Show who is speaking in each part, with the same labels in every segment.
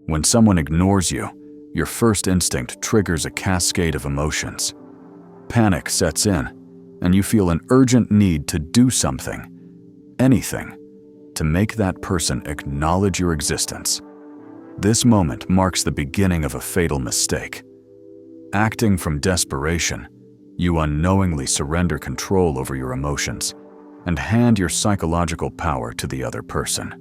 Speaker 1: When someone ignores you, your first instinct triggers a cascade of emotions. Panic sets in, and you feel an urgent need to do something, anything, to make that person acknowledge your existence. This moment marks the beginning of a fatal mistake. Acting from desperation, you unknowingly surrender control over your emotions and hand your psychological power to the other person.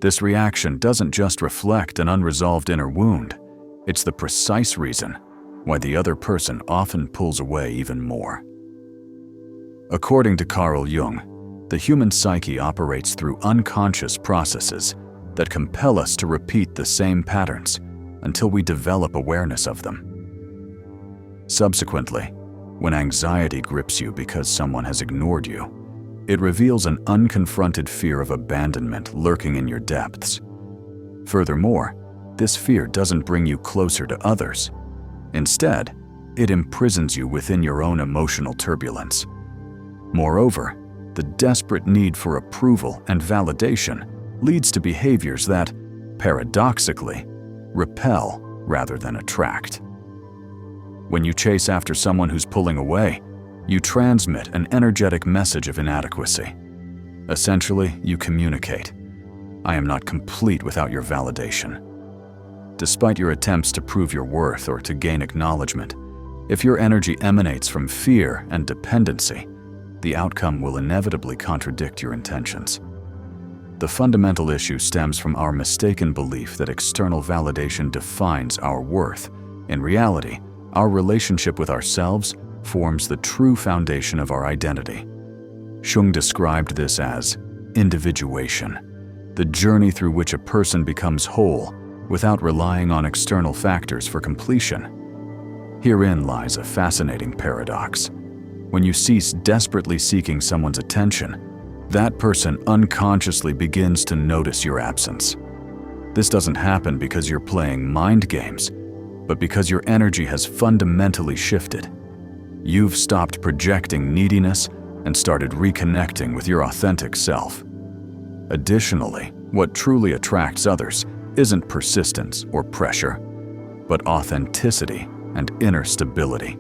Speaker 1: This reaction doesn't just reflect an unresolved inner wound, it's the precise reason why the other person often pulls away even more. According to Carl Jung, the human psyche operates through unconscious processes that compel us to repeat the same patterns until we develop awareness of them. Subsequently, when anxiety grips you because someone has ignored you, it reveals an unconfronted fear of abandonment lurking in your depths. Furthermore, this fear doesn't bring you closer to others. Instead, it imprisons you within your own emotional turbulence. Moreover, the desperate need for approval and validation leads to behaviors that, paradoxically, repel rather than attract. When you chase after someone who's pulling away, you transmit an energetic message of inadequacy. Essentially, you communicate, "I am not complete without your validation." Despite your attempts to prove your worth or to gain acknowledgement, if your energy emanates from fear and dependency, the outcome will inevitably contradict your intentions. The fundamental issue stems from our mistaken belief that external validation defines our worth. In reality, our relationship with ourselves forms the true foundation of our identity. Jung described this as individuation, the journey through which a person becomes whole without relying on external factors for completion. Herein lies a fascinating paradox. When you cease desperately seeking someone's attention, that person unconsciously begins to notice your absence. This doesn't happen because you're playing mind games, but because your energy has fundamentally shifted. You've stopped projecting neediness and started reconnecting with your authentic self. Additionally, what truly attracts others isn't persistence or pressure, but authenticity and inner stability.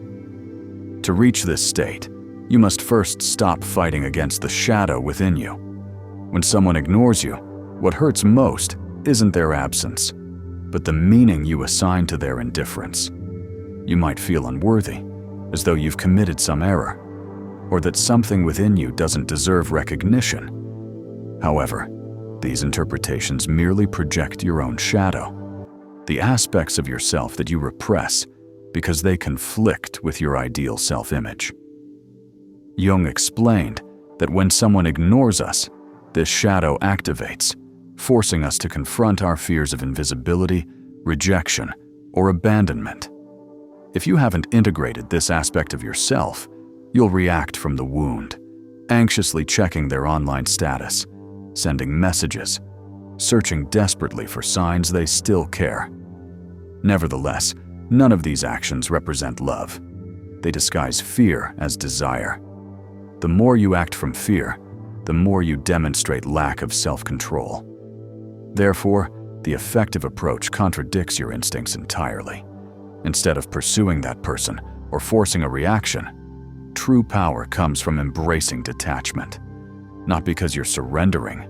Speaker 1: To reach this state, you must first stop fighting against the shadow within you. When someone ignores you, what hurts most isn't their absence, but the meaning you assign to their indifference. You might feel unworthy, as though you've committed some error, or that something within you doesn't deserve recognition. However, these interpretations merely project your own shadow, the aspects of yourself that you repress because they conflict with your ideal self-image. Jung explained that when someone ignores us, this shadow activates, forcing us to confront our fears of invisibility, rejection, or abandonment. If you haven't integrated this aspect of yourself, you'll react from the wound, anxiously checking their online status, sending messages, searching desperately for signs they still care. Nevertheless, none of these actions represent love. They disguise fear as desire. The more you act from fear, the more you demonstrate lack of self-control. Therefore, the effective approach contradicts your instincts entirely. Instead of pursuing that person or forcing a reaction, true power comes from embracing detachment. Not because you're surrendering,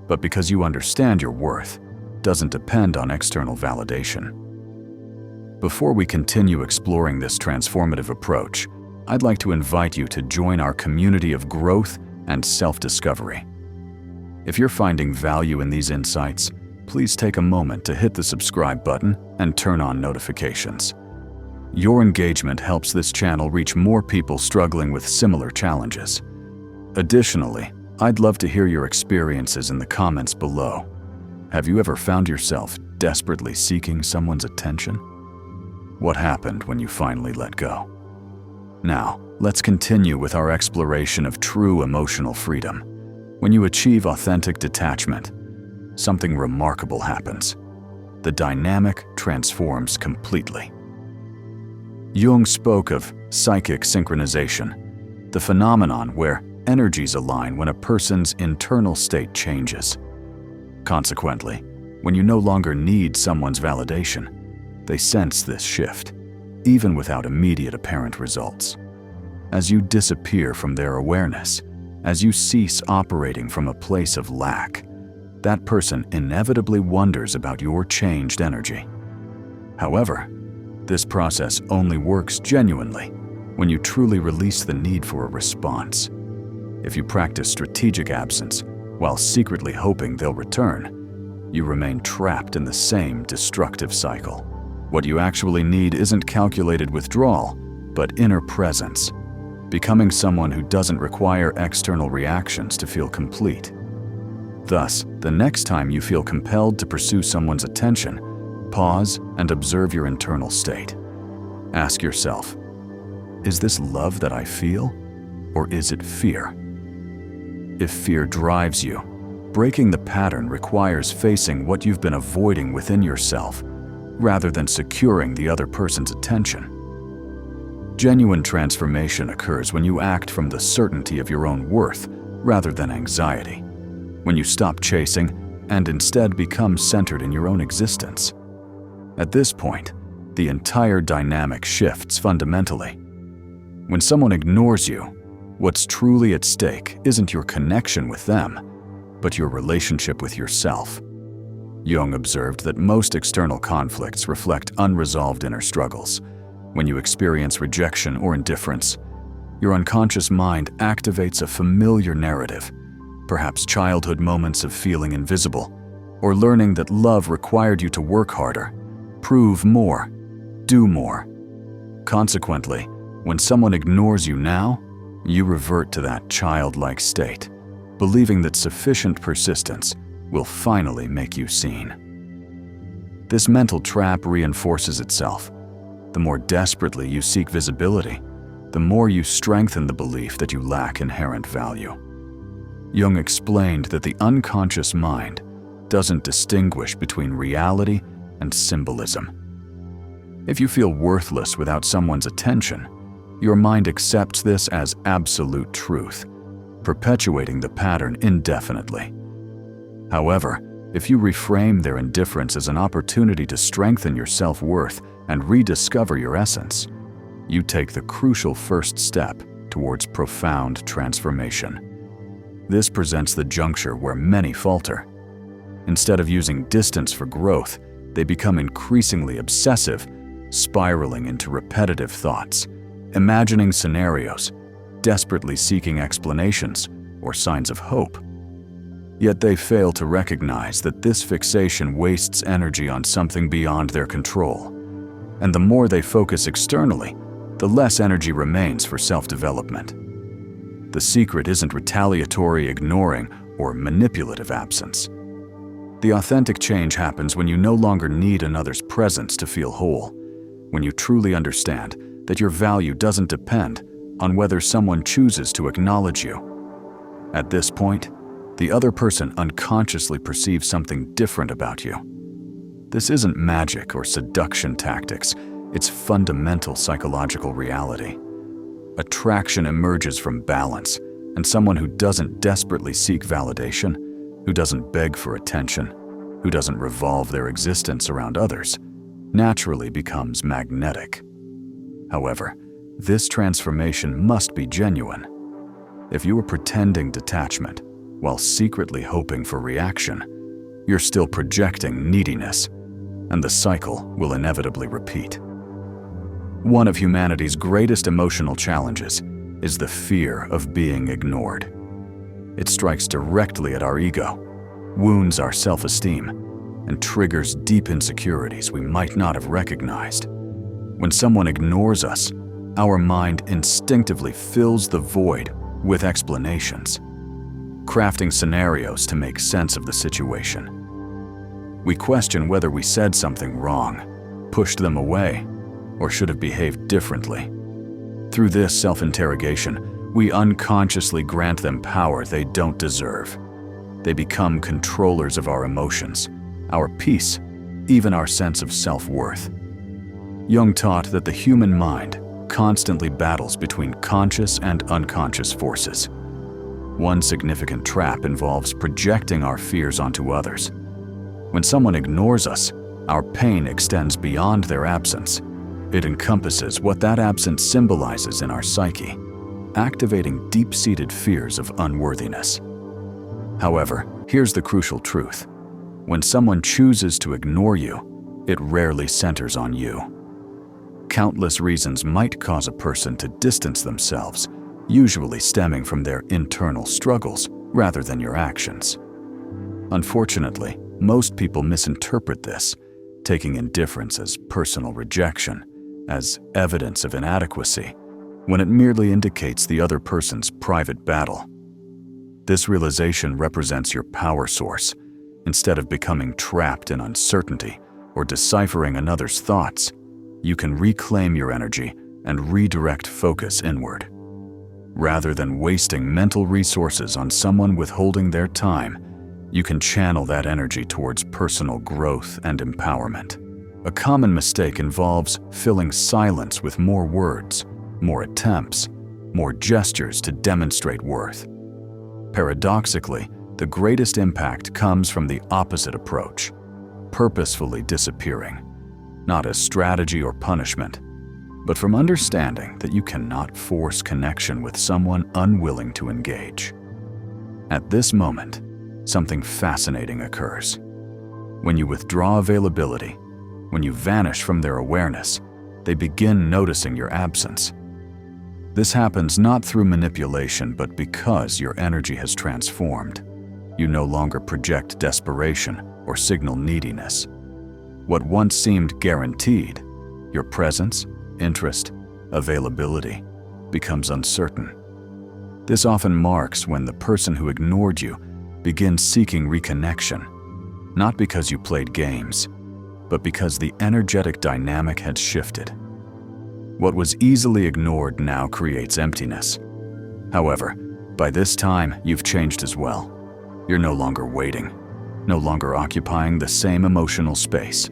Speaker 1: but because you understand your worth doesn't depend on external validation. Before we continue exploring this transformative approach, I'd like to invite you to join our community of growth and self-discovery. If you're finding value in these insights, please take a moment to hit the subscribe button and turn on notifications. Your engagement helps this channel reach more people struggling with similar challenges. Additionally, I'd love to hear your experiences in the comments below. Have you ever found yourself desperately seeking someone's attention? What happened when you finally let go? Now, let's continue with our exploration of true emotional freedom. When you achieve authentic detachment, something remarkable happens. The dynamic transforms completely. Jung spoke of psychic synchronization, the phenomenon where energies align when a person's internal state changes. Consequently, When you no longer need someone's validation, they sense this shift, even without immediate apparent results. As you disappear from their awareness, as you cease operating from a place of lack, that person inevitably wonders about your changed energy. However, this process only works genuinely when you truly release the need for a response. If you practice strategic absence while secretly hoping they'll return, you remain trapped in the same destructive cycle. What you actually need isn't calculated withdrawal, but inner presence, becoming someone who doesn't require external reactions to feel complete. Thus, the next time you feel compelled to pursue someone's attention, pause and observe your internal state. Ask yourself, is this love that I feel, or is it fear? If fear drives you, breaking the pattern requires facing what you've been avoiding within yourself, rather than securing the other person's attention. Genuine transformation occurs when you act from the certainty of your own worth, rather than anxiety. When you stop chasing and instead become centered in your own existence. At this point, the entire dynamic shifts fundamentally. When someone ignores you, what's truly at stake isn't your connection with them, but your relationship with yourself. Jung observed that most external conflicts reflect unresolved inner struggles. When you experience rejection or indifference, your unconscious mind activates a familiar narrative, perhaps childhood moments of feeling invisible, or learning that love required you to work harder, prove more, do more. Consequently, when someone ignores you now, you revert to that childlike state, believing that sufficient persistence will finally make you seen. This mental trap reinforces itself. The more desperately you seek visibility, the more you strengthen the belief that you lack inherent value. Jung explained that the unconscious mind doesn't distinguish between reality and symbolism. If you feel worthless without someone's attention, your mind accepts this as absolute truth, perpetuating the pattern indefinitely. However, if you reframe their indifference as an opportunity to strengthen your self-worth and rediscover your essence, you take the crucial first step towards profound transformation. This presents the juncture where many falter. Instead of using distance for growth, they become increasingly obsessive, spiraling into repetitive thoughts, imagining scenarios, desperately seeking explanations or signs of hope. Yet they fail to recognize that this fixation wastes energy on something beyond their control. And the more they focus externally, the less energy remains for self-development. The secret isn't retaliatory ignoring or manipulative absence. The authentic change happens when you no longer need another's presence to feel whole, when you truly understand that your value doesn't depend on whether someone chooses to acknowledge you. At this point, the other person unconsciously perceives something different about you. This isn't magic or seduction tactics, it's fundamental psychological reality. Attraction emerges from balance, and someone who doesn't desperately seek validation, who doesn't beg for attention, who doesn't revolve their existence around others, naturally becomes magnetic. However, this transformation must be genuine. If you are pretending detachment while secretly hoping for reaction, you're still projecting neediness, and the cycle will inevitably repeat. One of humanity's greatest emotional challenges is the fear of being ignored. It strikes directly at our ego, wounds our self-esteem, and triggers deep insecurities we might not have recognized. When someone ignores us, our mind instinctively fills the void with explanations, crafting scenarios to make sense of the situation. We question whether we said something wrong, pushed them away, or should have behaved differently. Through this self-interrogation, we unconsciously grant them power they don't deserve. They become controllers of our emotions, our peace, even our sense of self-worth. Jung taught that the human mind constantly battles between conscious and unconscious forces. One significant trap involves projecting our fears onto others. When someone ignores us, our pain extends beyond their absence. It encompasses what that absence symbolizes in our psyche, activating deep-seated fears of unworthiness. However, here's the crucial truth. When someone chooses to ignore you, it rarely centers on you. Countless reasons might cause a person to distance themselves, usually stemming from their internal struggles rather than your actions. Unfortunately, most people misinterpret this, taking indifference as personal rejection, as evidence of inadequacy, when it merely indicates the other person's private battle. This realization represents your power source. Instead of becoming trapped in uncertainty or deciphering another's thoughts, you can reclaim your energy and redirect focus inward. Rather than wasting mental resources on someone withholding their time, you can channel that energy towards personal growth and empowerment. A common mistake involves filling silence with more words, more attempts, more gestures to demonstrate worth. Paradoxically, the greatest impact comes from the opposite approach, purposefully disappearing, not as strategy or punishment, but from understanding that you cannot force connection with someone unwilling to engage. At this moment, something fascinating occurs. When you withdraw availability, when you vanish from their awareness, they begin noticing your absence. This happens not through manipulation, but because your energy has transformed. You no longer project desperation or signal neediness. What once seemed guaranteed, your presence, interest, availability, becomes uncertain. This often marks when the person who ignored you begins seeking reconnection, not because you played games, but because the energetic dynamic had shifted. What was easily ignored now creates emptiness. However, by this time, you've changed as well. You're no longer waiting, no longer occupying the same emotional space.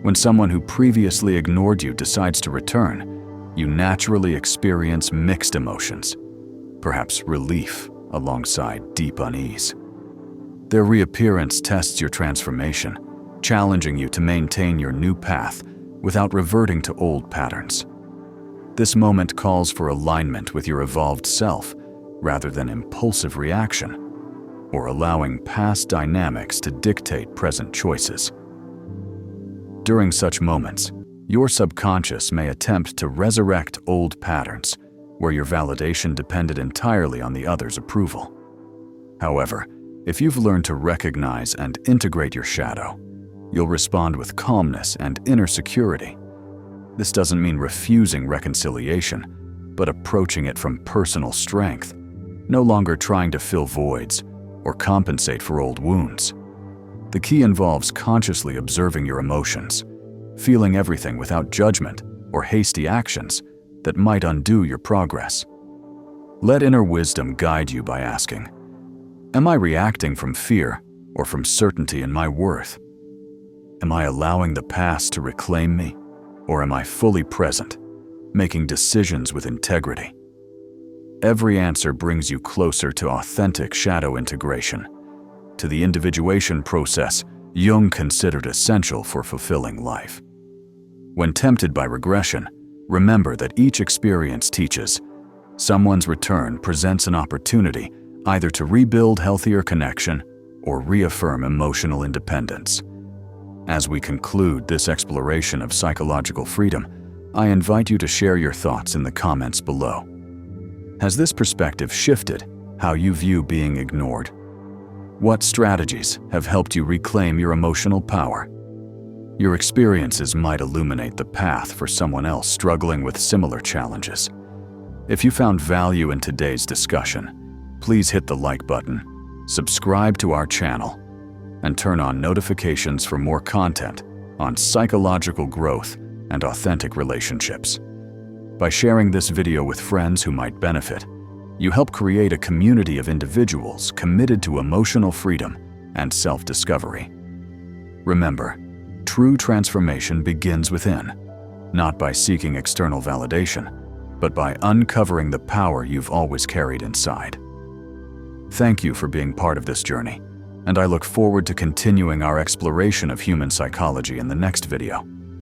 Speaker 1: When someone who previously ignored you decides to return, you naturally experience mixed emotions, perhaps relief alongside deep unease. Their reappearance tests your transformation, challenging you to maintain your new path without reverting to old patterns. This moment calls for alignment with your evolved self rather than impulsive reaction, or allowing past dynamics to dictate present choices. During such moments, your subconscious may attempt to resurrect old patterns where your validation depended entirely on the other's approval. However, if you've learned to recognize and integrate your shadow, you'll respond with calmness and inner security. This doesn't mean refusing reconciliation, but approaching it from personal strength, no longer trying to fill voids or compensate for old wounds. The key involves consciously observing your emotions, feeling everything without judgment or hasty actions that might undo your progress. Let inner wisdom guide you by asking, am I reacting from fear or from certainty in my worth? Am I allowing the past to reclaim me, or am I fully present, making decisions with integrity? Every answer brings you closer to authentic shadow integration, to the individuation process Jung considered essential for fulfilling life. When tempted by regression, remember that each experience teaches. Someone's return presents an opportunity either to rebuild healthier connection or reaffirm emotional independence. As we conclude this exploration of psychological freedom, I invite you to share your thoughts in the comments below. Has this perspective shifted how you view being ignored? What strategies have helped you reclaim your emotional power? Your experiences might illuminate the path for someone else struggling with similar challenges. If you found value in today's discussion, please hit the like button, subscribe to our channel, and turn on notifications for more content on psychological growth and authentic relationships. By sharing this video with friends who might benefit, you help create a community of individuals committed to emotional freedom and self-discovery. Remember, true transformation begins within, not by seeking external validation, but by uncovering the power you've always carried inside. Thank you for being part of this journey, and I look forward to continuing our exploration of human psychology in the next video.